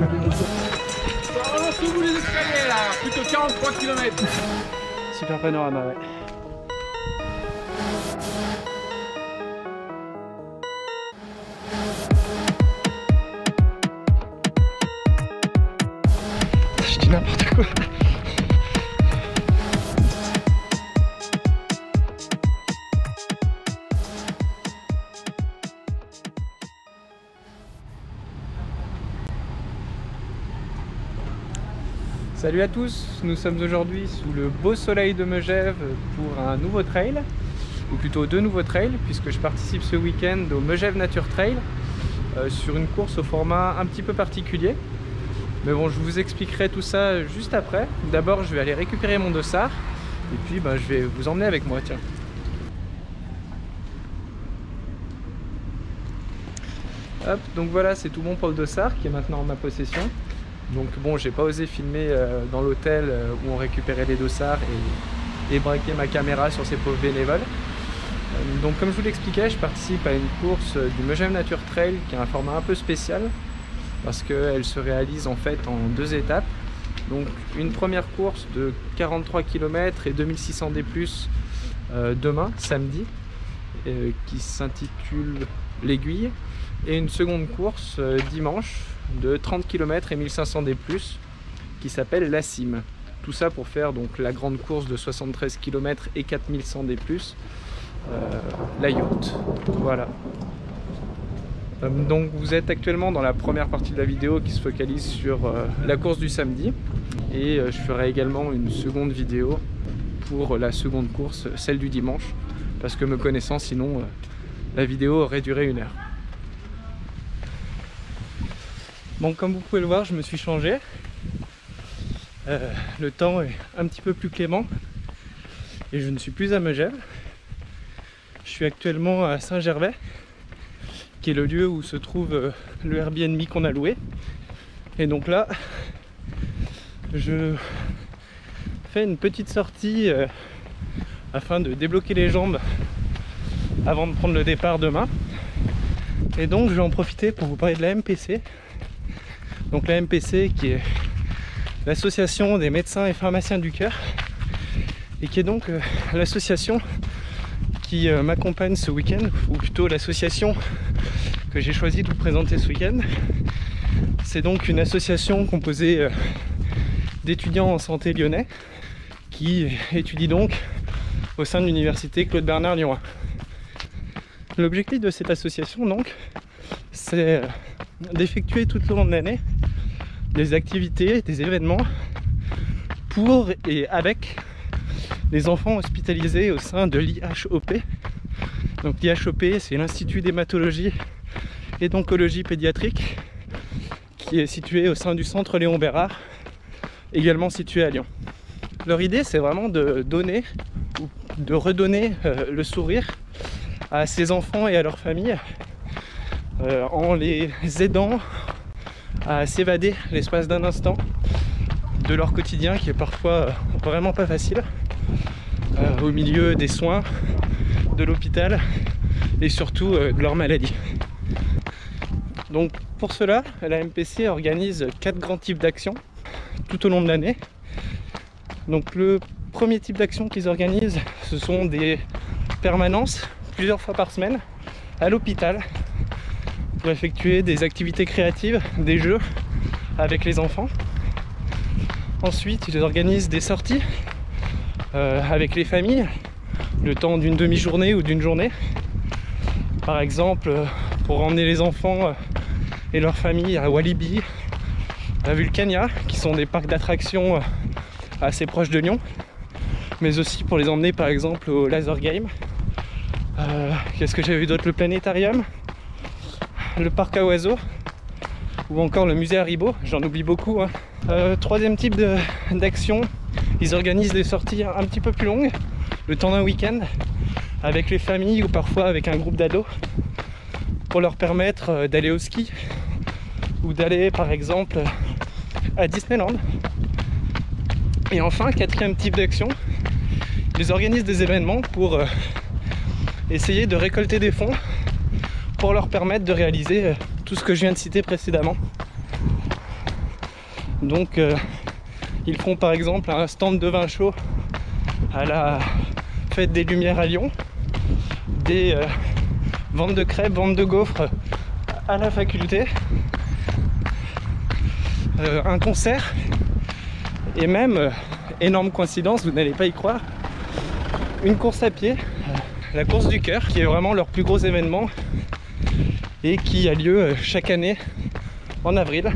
On sous vous les escaliers là, plutôt 43 km. Super panorama, ouais. Je dis n'importe quoi. Salut à tous, nous sommes aujourd'hui sous le beau soleil de Megève pour un nouveau trail, ou plutôt deux nouveaux trails, puisque je participe ce week-end au Megève Nature Trail sur une course au format un petit peu particulier. Mais bon, je vous expliquerai tout ça juste après. D'abord, je vais aller récupérer mon dossard, et puis je vais vous emmener avec moi, tiens. Hop, donc voilà, c'est tout bon pour le dossard qui est maintenant en ma possession. Donc bon, j'ai pas osé filmer dans l'hôtel où on récupérait les dossards et braquer ma caméra sur ces pauvres bénévoles. Donc comme je vous l'expliquais, je participe à une course du Megève Nature Trail qui a un format un peu spécial parce qu'elle se réalise en fait en deux étapes. Donc une première course de 43 km et 2600 D+, demain, samedi, qui s'intitule l'Aiguille, et une seconde course dimanche de 30 km et 1500 D+, qui s'appelle la Cime. Tout ça pour faire donc la grande course de 73 km et 4100 D+, la Yacht. Voilà. Donc vous êtes actuellement dans la première partie de la vidéo qui se focalise sur la course du samedi, et je ferai également une seconde vidéo pour la seconde course, celle du dimanche, parce que me connaissant, sinon la vidéo aurait duré 1 heure. Bon, comme vous pouvez le voir, je me suis changé. Le temps est un petit peu plus clément et je ne suis plus à Megève. Je suis actuellement à Saint-Gervais, qui est le lieu où se trouve le Airbnb qu'on a loué. Et donc là, je fais une petite sortie afin de débloquer les jambes avant de prendre le départ demain. Et donc je vais en profiter pour vous parler de la MPC. Donc la MPC qui est l'association des médecins et pharmaciens du cœur, et qui est donc l'association qui m'accompagne ce week-end, ou plutôt l'association que j'ai choisi de vous présenter ce week-end. C'est donc une association composée d'étudiants en santé lyonnais qui étudient donc au sein de l'université Claude Bernard Lyon 1. L'objectif de cette association donc, c'est d'effectuer tout au long de l'année des activités, des événements pour et avec les enfants hospitalisés au sein de l'IHOP. Donc l'IHOP, c'est l'Institut d'hématologie et d'oncologie pédiatrique, qui est situé au sein du centre Léon Bérard, également situé à Lyon. Leur idée, c'est vraiment de donner ou de redonner le sourire à ces enfants et à leurs familles, en les aidant à s'évader l'espace d'un instant de leur quotidien qui est parfois vraiment pas facile, au milieu des soins, de l'hôpital et surtout de leur maladie. Donc pour cela, la MPC organise 4 grands types d'actions tout au long de l'année. Donc le premier type d'action qu'ils organisent, ce sont des permanences plusieurs fois par semaine à l'hôpital pour effectuer des activités créatives, des jeux avec les enfants. Ensuite, ils organisent des sorties avec les familles, le temps d'une demi-journée ou d'une journée. Par exemple, pour emmener les enfants et leurs familles à Walibi, à Vulcania, qui sont des parcs d'attractions assez proches de Lyon, mais aussi pour les emmener par exemple au Laser Game. Qu'est-ce que j'avais vu d'autre? Le planétarium, le parc à oiseaux, ou encore le musée Haribo, j'en oublie beaucoup, hein. Troisième type d'action, ils organisent des sorties un petit peu plus longues, le temps d'un week-end, avec les familles ou parfois avec un groupe d'ados, pour leur permettre d'aller au ski, ou d'aller par exemple à Disneyland. Et enfin, quatrième type d'action, ils organisent des événements pour essayer de récolter des fonds pour leur permettre de réaliser tout ce que je viens de citer précédemment. Donc ils feront par exemple un stand de vin chaud à la fête des Lumières à Lyon, des ventes de crêpes, ventes de gaufres à la faculté, un concert et même, énorme coïncidence, vous n'allez pas y croire, une course à pied, la course du cœur, qui est vraiment leur plus gros événement et qui a lieu chaque année en avril.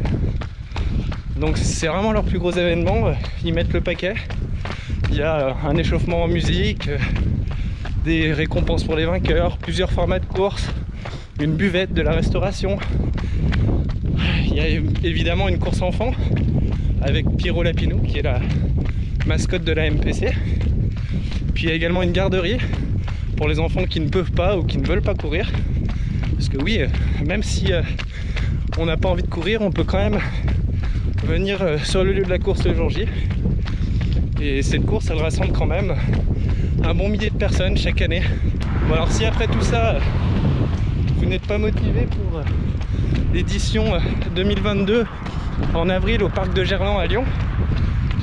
Donc c'est vraiment leur plus gros événement, ils mettent le paquet. Il y a un échauffement en musique, des récompenses pour les vainqueurs, plusieurs formats de course, une buvette, de la restauration. Il y a évidemment une course enfant avec Pierrot Lapinou qui est la mascotte de la MPC. Puis il y a également une garderie pour les enfants qui ne peuvent pas ou qui ne veulent pas courir. Parce que oui, même si on n'a pas envie de courir, on peut quand même venir sur le lieu de la course le jour J. Et cette course, elle rassemble quand même un bon millier de personnes chaque année. Bon, alors si après tout ça, vous n'êtes pas motivé pour l'édition 2022 en avril au parc de Gerland à Lyon,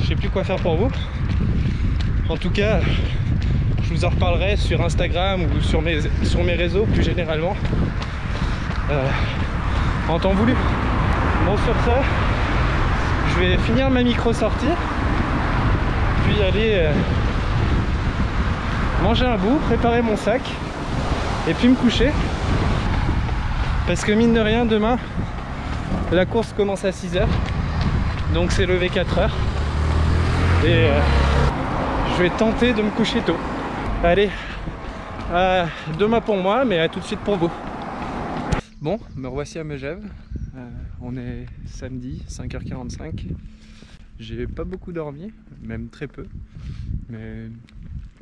je sais plus quoi faire pour vous. En tout cas, je vous en reparlerai sur Instagram ou sur mes réseaux plus généralement en temps voulu. Bon, sur ça, je vais finir ma micro-sortie, puis aller manger un bout, préparer mon sac et puis me coucher. Parce que mine de rien, demain, la course commence à 6 h, donc c'est levé 4 h. Et je vais tenter de me coucher tôt. Allez, demain pour moi, mais à tout de suite pour vous. Bon, me revoici à Megève. On est samedi, 5 h 45. J'ai pas beaucoup dormi, même très peu. Mais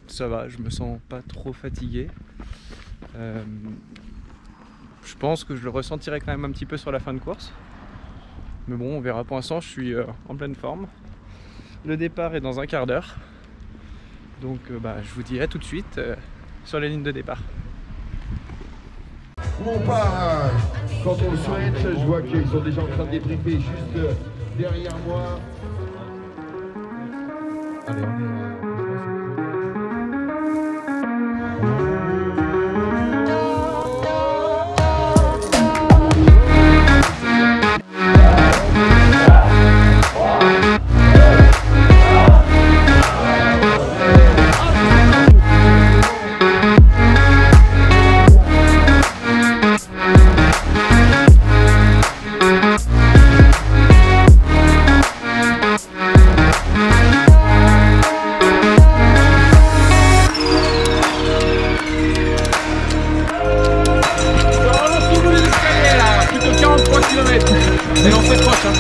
ça va, je me sens pas trop fatigué. Je pense que je le ressentirai quand même un petit peu sur la fin de course. Mais bon, on verra. Pour l'instant, je suis en pleine forme. Le départ est dans un quart d'heure. Donc je vous dis à tout de suite sur la ligne de départ. Où on part quand on le souhaite. Je vois qu'ils sont déjà en train de débriefer juste derrière moi. Allez, on est... Mais on fait proche, hein.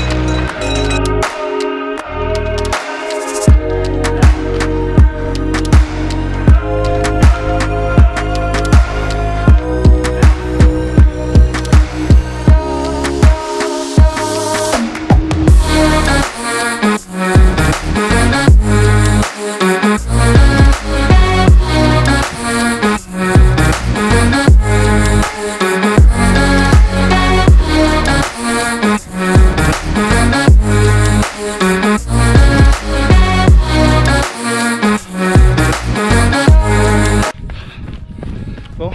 Bon,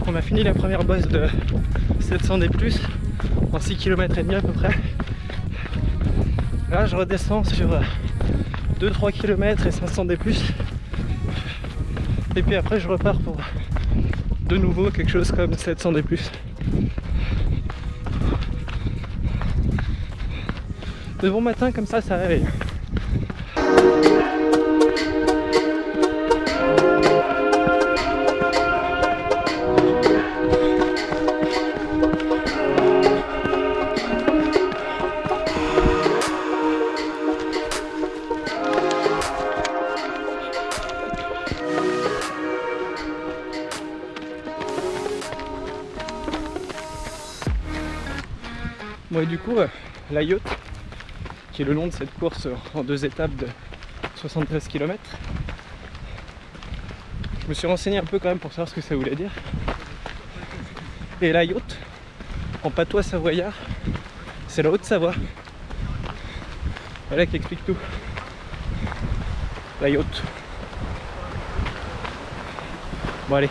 on a fini la première bosse de 700 D+, en 6 km et demi à peu près. Là je redescends sur 2-3 km et 500 D+. Et puis après je repars pour de nouveau quelque chose comme 700 D+. De bon matin comme ça réveille. Bon, et du coup, la yacht, qui est le long de cette course en 2 étapes de 73 km, je me suis renseigné un peu quand même pour savoir ce que ça voulait dire. Et la yacht, en patois savoyard, c'est la Haute-Savoie. Voilà qui explique tout. La yacht. Bon allez.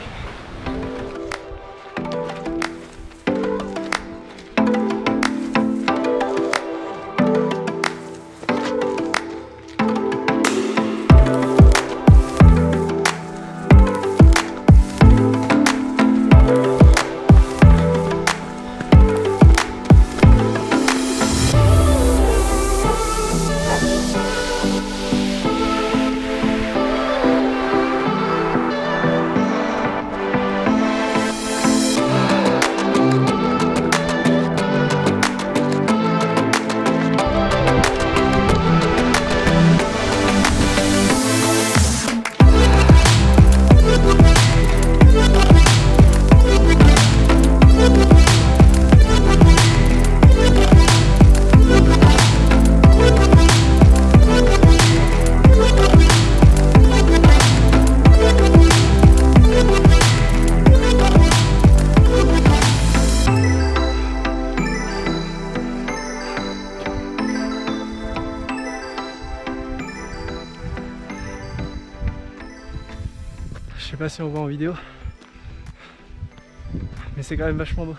Je sais pas si on voit en vidéo, mais c'est quand même vachement beau.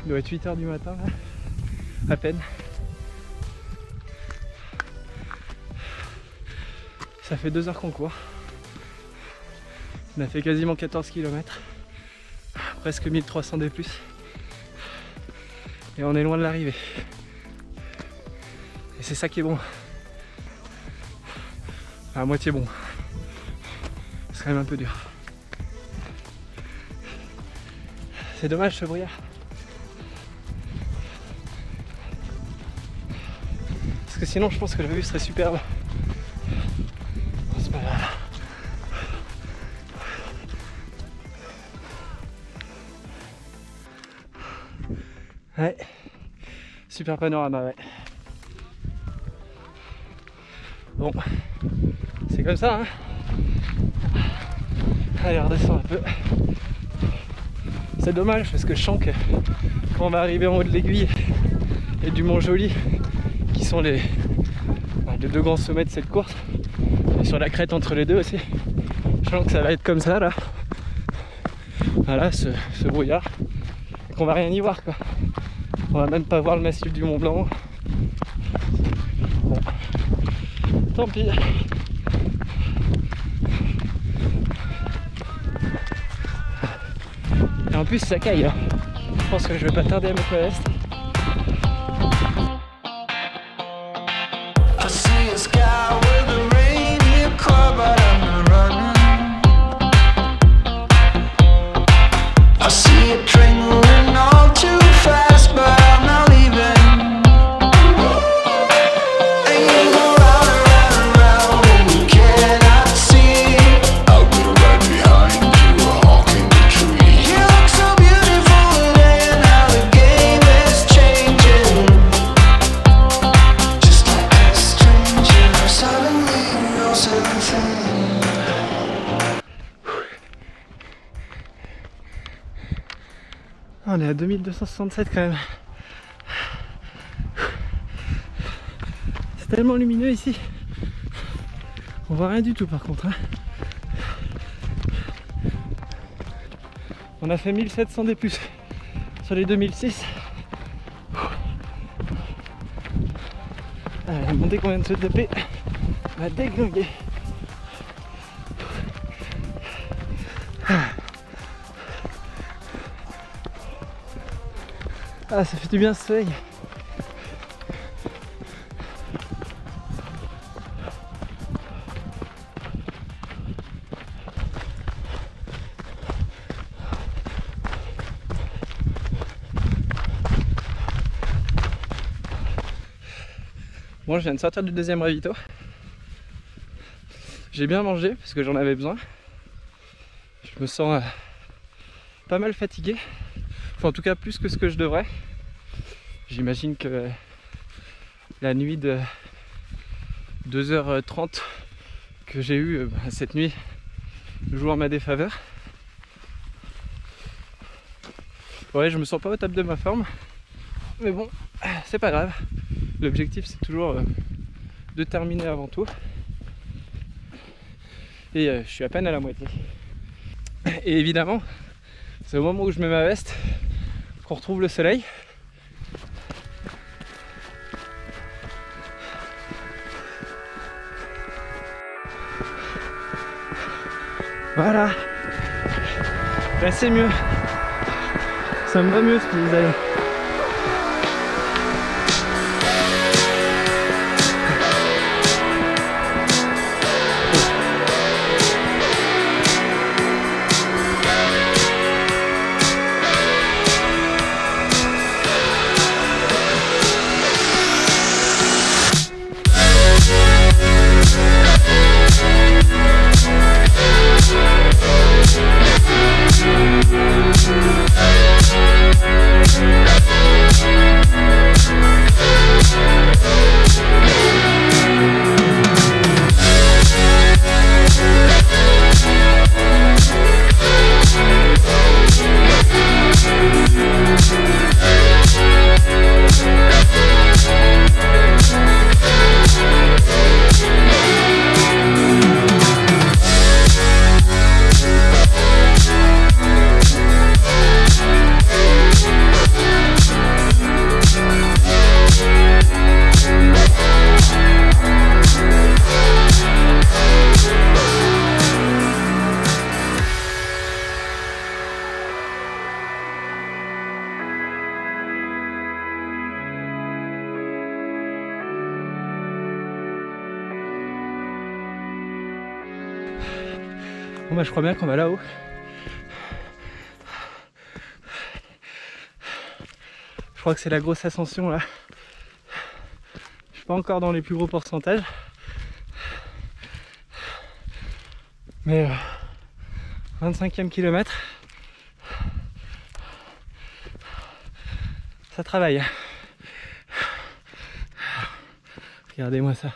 Il doit être 8 h du matin là, à peine. Ça fait 2 heures qu'on court. On a fait quasiment 14 km, presque 1300 de plus. Et on est loin de l'arrivée. Et c'est ça qui est bon. À moitié bon. C'est quand même un peu dur. C'est dommage ce brouillard. Parce que sinon je pense que la vue serait superbe. C'est pas grave. Ouais. Super panorama, ouais. Bon. C'est comme ça, hein. Allez, on redescend un peu. C'est dommage parce que je sens que quand on va arriver en haut de l'aiguille et du Mont Joli, qui sont les deux grands sommets de cette course, et sur la crête entre les deux aussi, je sens que ça va être comme ça là. Voilà, ce brouillard. Et qu'on va rien y voir quoi. On va même pas voir le massif du Mont Blanc. Bon. Tant pis. Et en plus ça caille, hein. Je pense que je vais pas tarder à mettre ma veste. On est à 2267 quand même. C'est tellement lumineux ici. On voit rien du tout par contre, hein. On a fait 1700 des plus sur les 2006. La montée qu'on vient de se taper va déglinguer. Ah, ça fait du bien ce soleil. Bon, je viens de sortir du deuxième ravito. J'ai bien mangé parce que j'en avais besoin. Je me sens pas mal fatigué. Enfin, en tout cas plus que ce que je devrais. J'imagine que la nuit de 2h30 que j'ai eue cette nuit joue en ma défaveur. Ouais, je me sens pas au top de ma forme. Mais bon, c'est pas grave. L'objectif c'est toujours de terminer avant tout. Et je suis à peine à la moitié. Et évidemment, c'est au moment où je mets ma veste qu'on retrouve le soleil. Voilà. Là c'est mieux. Ça me va mieux ce paysage. Bon bah je crois bien qu'on va là-haut. Je crois que c'est la grosse ascension là. Je suis pas encore dans les plus gros pourcentages. Mais 25e kilomètre. Ça travaille. Regardez-moi ça.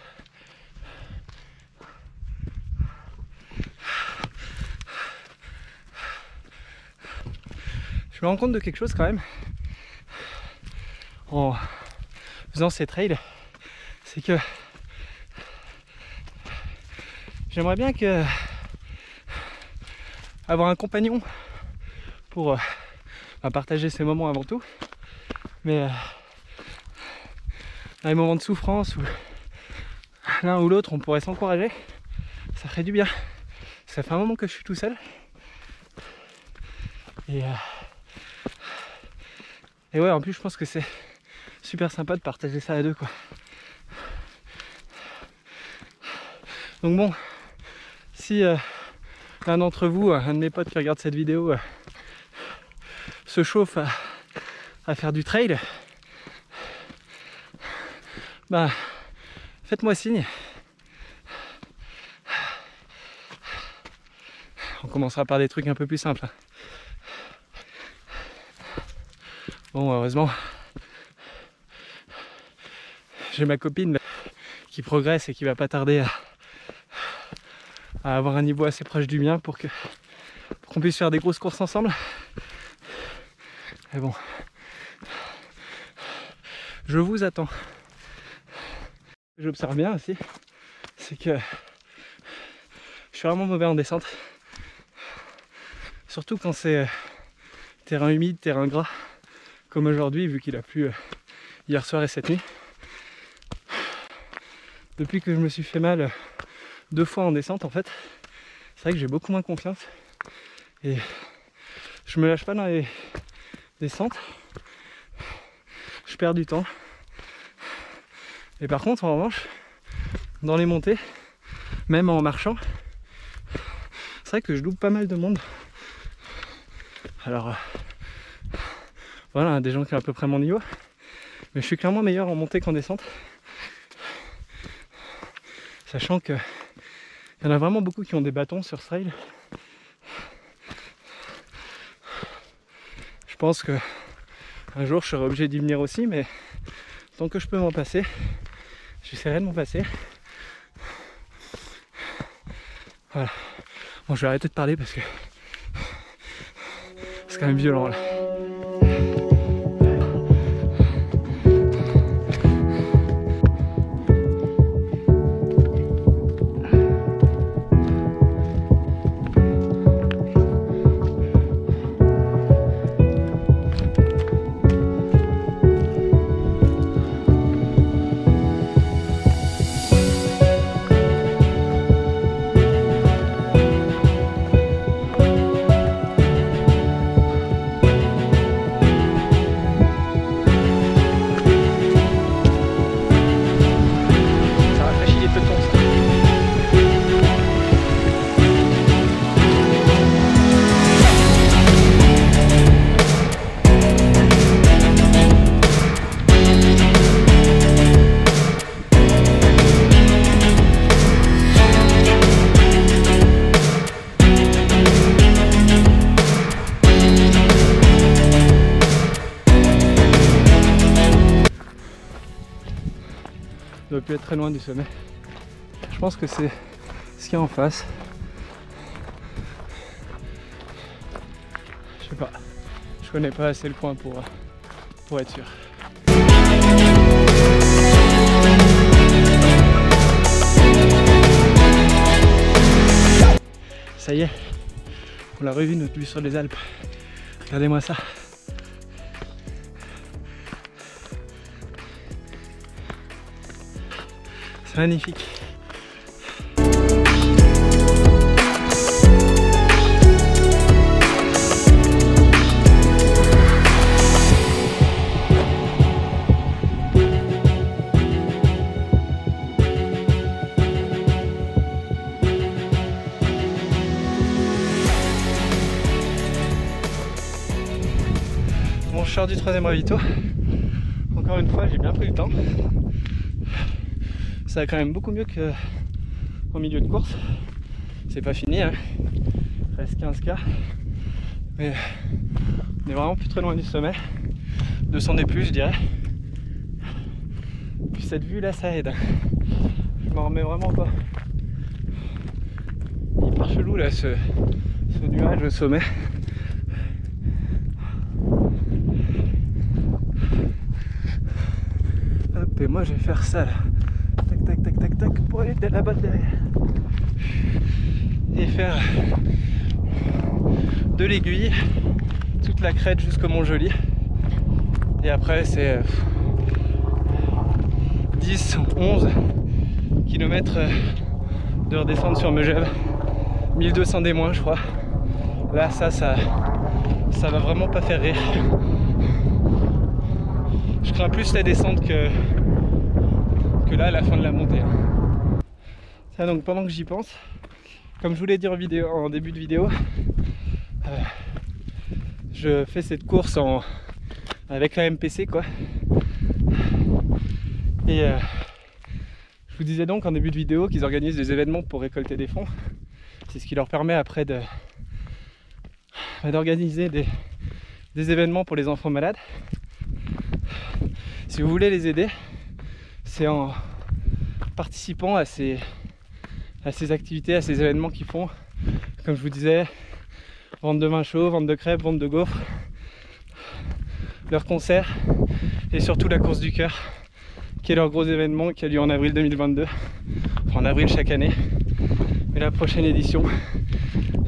Je me rends compte de quelque chose quand même en faisant ces trails, c'est que j'aimerais bien que avoir un compagnon pour partager ces moments avant tout, mais dans les moments de souffrance où l'un ou l'autre on pourrait s'encourager, ça ferait du bien. Ça fait un moment que je suis tout seul et ouais, en plus je pense que c'est super sympa de partager ça à deux quoi. Donc bon, si l'un d'entre vous, un de mes potes qui regarde cette vidéo se chauffe à faire du trail, bah faites-moi signe. On commencera par des trucs un peu plus simples. Bon, heureusement, j'ai ma copine qui progresse et qui va pas tarder à avoir un niveau assez proche du mien pour qu'on puisse faire des grosses courses ensemble. Mais bon, je vous attends. J'observe bien aussi, c'est que je suis vraiment mauvais en descente. Surtout quand c'est terrain humide, terrain gras, comme aujourd'hui, vu qu'il a plu hier soir et cette nuit. Depuis que je me suis fait mal 2 fois en descente, en fait, c'est vrai que j'ai beaucoup moins confiance. Et je me lâche pas dans les descentes. Je perds du temps. Et par contre, en revanche, dans les montées, même en marchant, c'est vrai que je loupe pas mal de monde. Alors, voilà, des gens qui ont à peu près mon niveau. Mais je suis clairement meilleur en montée qu'en descente. Sachant que il y en a vraiment beaucoup qui ont des bâtons sur ce trail. Je pense que un jour je serai obligé d'y venir aussi, mais tant que je peux m'en passer, j'essaierai de m'en passer. Voilà. Bon, je vais arrêter de parler parce que c'est quand même violent là. plus être très loin du sommet. Je pense que c'est ce qu'il y a en face. Je sais pas, je connais pas assez le coin pour être sûr. Ça y est, on l'a revu notre vue sur les Alpes. Regardez-moi ça. C'est magnifique. Bon, je sors du 3e ravito. Encore une fois, j'ai bien pris le temps. Ça va quand même beaucoup mieux qu'en milieu de course. C'est pas fini, hein. Il reste 15K. Mais on est vraiment plus très loin du sommet. 200 des plus, je dirais. Puis cette vue là, ça aide. Je m'en remets vraiment pas. Hyper chelou là, ce nuage au sommet. Hop, et moi je vais faire ça là. Tac tac tac tac tac pour aller là-bas derrière. Et faire de l'aiguille toute la crête jusqu'au Mont Joli. Et après c'est 10, 11 km de redescendre sur Megève. 1200 des moins je crois. Là ça va vraiment pas faire rire. Je crains plus la descente que là à la fin de la montée. Ça, donc pendant que j'y pense, comme je vous l'ai dit en début de vidéo, je fais cette course avec la MPC quoi. Et je vous disais donc en début de vidéo qu'ils organisent des événements pour récolter des fonds. C'est ce qui leur permet après d'organiser des événements pour les enfants malades. Si vous voulez les aider, c'est en participant à ces activités, à ces événements qu'ils font. Comme je vous disais, vente de vin chaud, vente de crêpes, vente de gaufres, leurs concerts et surtout la course du cœur, qui est leur gros événement qui a lieu en avril 2022. Enfin, en avril chaque année. Mais la prochaine édition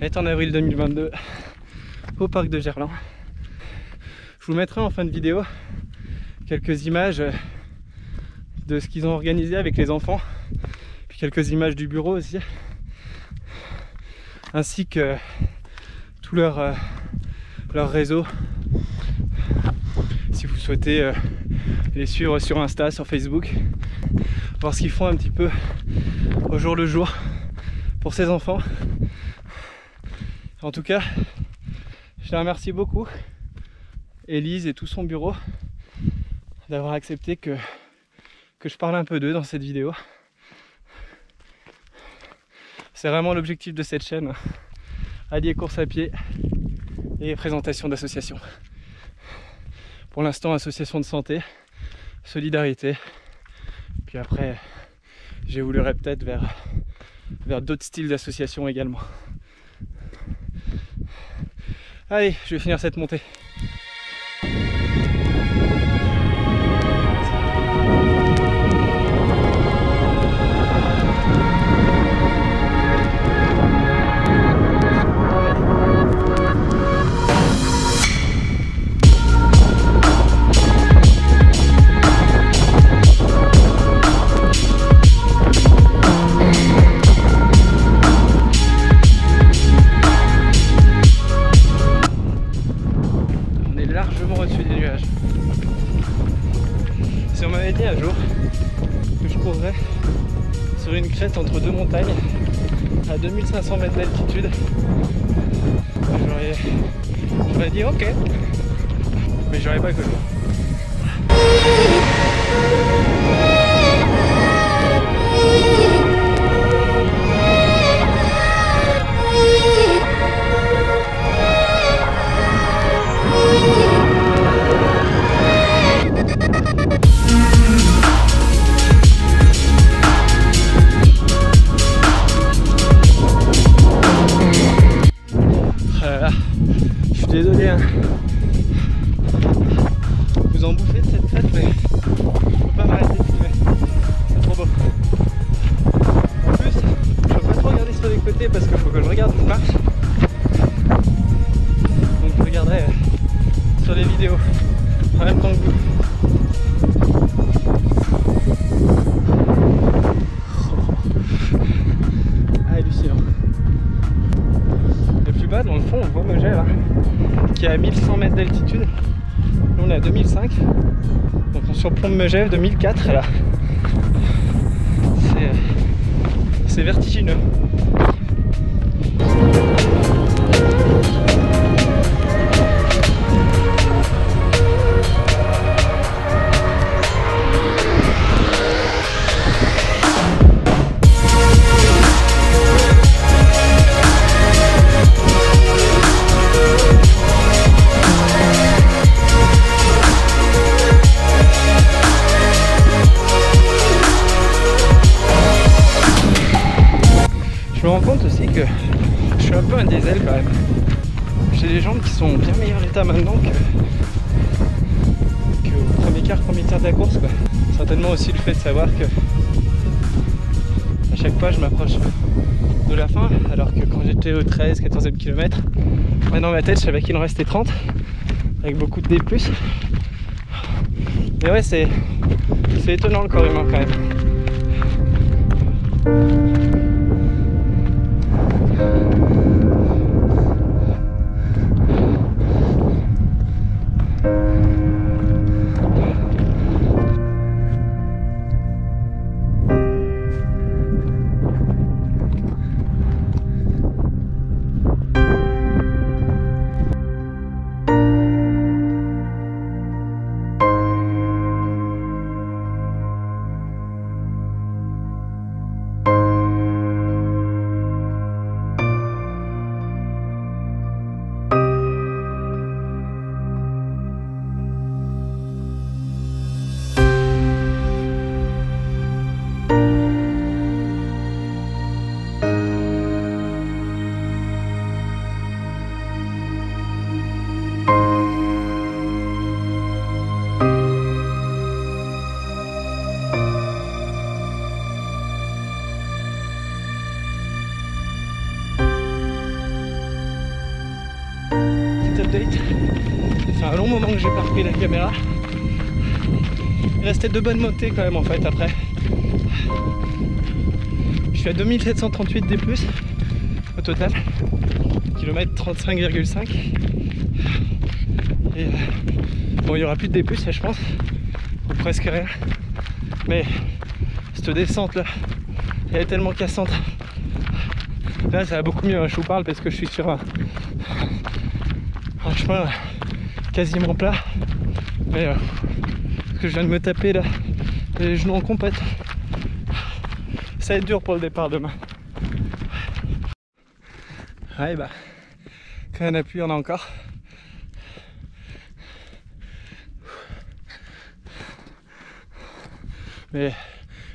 est en avril 2022 au parc de Gerland. Je vous mettrai en fin de vidéo quelques images de ce qu'ils ont organisé avec les enfants, puis quelques images du bureau aussi, ainsi que tout leur réseau. Si vous souhaitez les suivre sur Insta, sur Facebook, voir ce qu'ils font un petit peu au jour le jour pour ces enfants. En tout cas, je les remercie beaucoup, Élise et tout son bureau, d'avoir accepté que je parle un peu d'eux dans cette vidéo. C'est vraiment l'objectif de cette chaîne, allier course à pied et présentation d'associations. Pour l'instant, association de santé, solidarité, puis après j'évoluerai peut-être vers d'autres styles d'associations également. Allez, je vais finir cette montée. Si on m'avait dit un jour que je courrais sur une crête entre deux montagnes à 2500 mètres d'altitude, j'aurais dit ok, mais j'aurais pas connu. Je suis désolé, hein. Vous en bouffez de cette fête, mais je peux pas m'arrêter de filmer. C'est trop beau. En plus, je peux pas trop regarder sur les côtés parce qu'il faut que je regarde où je marche. Donc je regarderai sur les vidéos en même temps que vous. Hallucinant. Et plus bas, dans le fond, on voit Megève, là, qui est à 1100 mètres d'altitude. Nous, on est à 2005. Donc on surplombe Megève de 1004 là. C'est vertigineux. Je me rends compte aussi que je suis un peu un diesel quand même. J'ai des jambes qui sont en bien meilleur état maintenant qu'au premier quart, premier tiers de la course, quoi. Certainement aussi le fait de savoir que à chaque fois je m'approche de la fin, alors que quand j'étais au 13-14e kilomètre, dans ma tête je savais qu'il en restait 30 avec beaucoup de D+. Mais ouais, c'est étonnant le corps humain quand même. Update. Ça fait un long moment que j'ai pas repris la caméra. Il restait 2 bonnes montées quand même en fait après. Je suis à 2738 D+, au total. Kilomètre 35,5. Et bon, il n'y aura plus de D+, là, je pense. Ou presque rien. Mais cette descente là, elle est tellement cassante. Là ça va beaucoup mieux, hein. Je vous parle parce que je suis sur un chemin quasiment plat, mais ce que je viens de me taper là, les genoux en compète, ça va être dur pour le départ demain. Ouais, bah quand il y en a plus, il y en a encore. Mais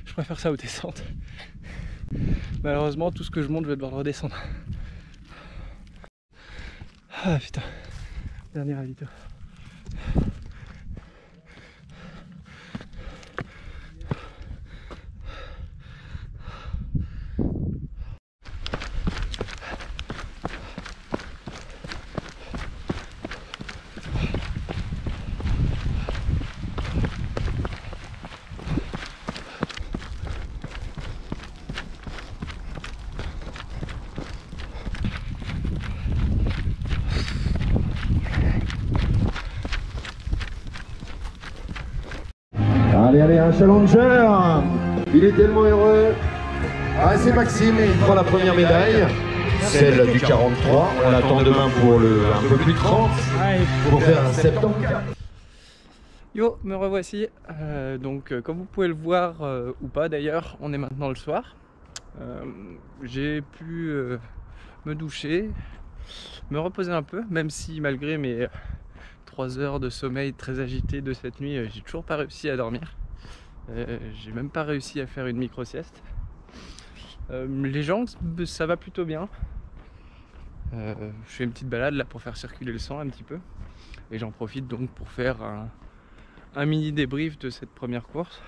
je préfère ça aux descentes. Malheureusement, tout ce que je monte, je vais devoir le redescendre. Ah putain, dernier ravito. Allez, allez, un challenger. Il est tellement heureux. Ah, c'est Maxime, il prend la première médaille. Celle du 43. On l'attend demain pour le un peu plus de 30. Pour faire un septembre. Yo, me revoici. Comme vous pouvez le voir, ou pas d'ailleurs, on est maintenant le soir. J'ai pu me doucher, me reposer un peu, même si malgré mes 3 heures de sommeil très agité de cette nuit, j'ai toujours pas réussi à dormir. J'ai même pas réussi à faire une micro-sieste. Les jambes, ça va plutôt bien. Je fais une petite balade là pour faire circuler le sang un petit peu. Et j'en profite donc pour faire un mini débrief de cette première course.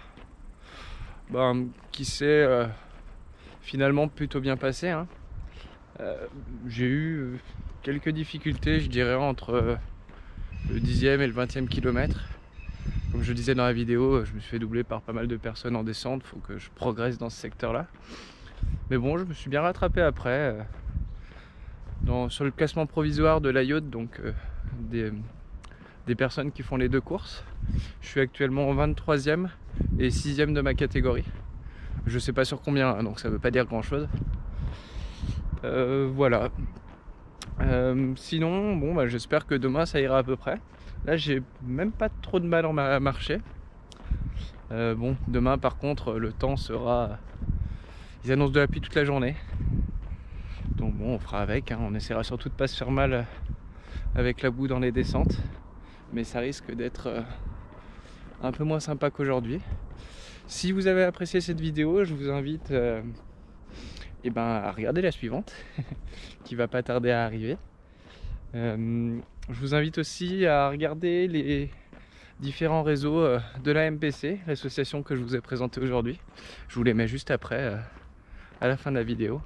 Qui s'est finalement plutôt bien passé, hein. J'ai eu quelques difficultés, je dirais, entre le 10e et le 20e kilomètre. Comme je disais dans la vidéo, je me suis fait doubler par pas mal de personnes en descente, il faut que je progresse dans ce secteur-là. Mais bon, je me suis bien rattrapé après. Sur le classement provisoire de l'AYOT, donc des personnes qui font les deux courses, je suis actuellement 23e et 6e de ma catégorie. Je sais pas sur combien, hein, donc ça veut pas dire grand chose. Voilà. Sinon, bon, j'espère que demain ça ira à peu près. Là, j'ai même pas trop de mal à marcher. Bon, demain par contre, le temps sera... Ils annoncent de la pluie toute la journée. Donc bon, on fera avec, hein. On essaiera surtout de pas se faire mal avec la boue dans les descentes. Mais ça risque d'être un peu moins sympa qu'aujourd'hui. Si vous avez apprécié cette vidéo, je vous invite à regarder la suivante qui va pas tarder à arriver. Je vous invite aussi à regarder les différents réseaux de la MPC, l'association que je vous ai présentée aujourd'hui. Je vous les mets juste après, à la fin de la vidéo.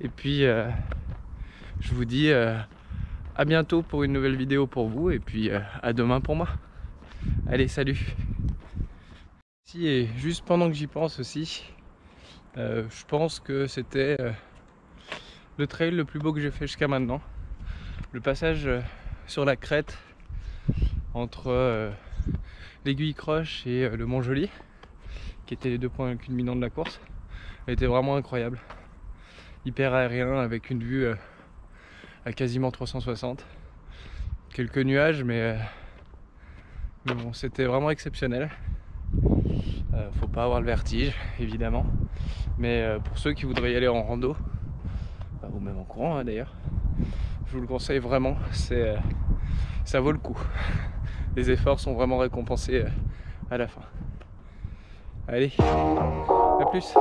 Et puis je vous dis à bientôt pour une nouvelle vidéo pour vous, et puis à demain pour moi. Allez, salut. Et juste pendant que j'y pense aussi, je pense que c'était le trail le plus beau que j'ai fait jusqu'à maintenant. Le passage sur la crête entre l'Aiguille Croche et le Mont Joli, qui étaient les deux points culminants de la course, était vraiment incroyable. Hyper aérien, avec une vue à quasiment 360. Quelques nuages, mais bon, c'était vraiment exceptionnel. Faut pas avoir le vertige, évidemment. Mais pour ceux qui voudraient y aller en rando, ou même en courant, hein, d'ailleurs, je vous le conseille vraiment. Ça vaut le coup. Les efforts sont vraiment récompensés à la fin. Allez, à plus.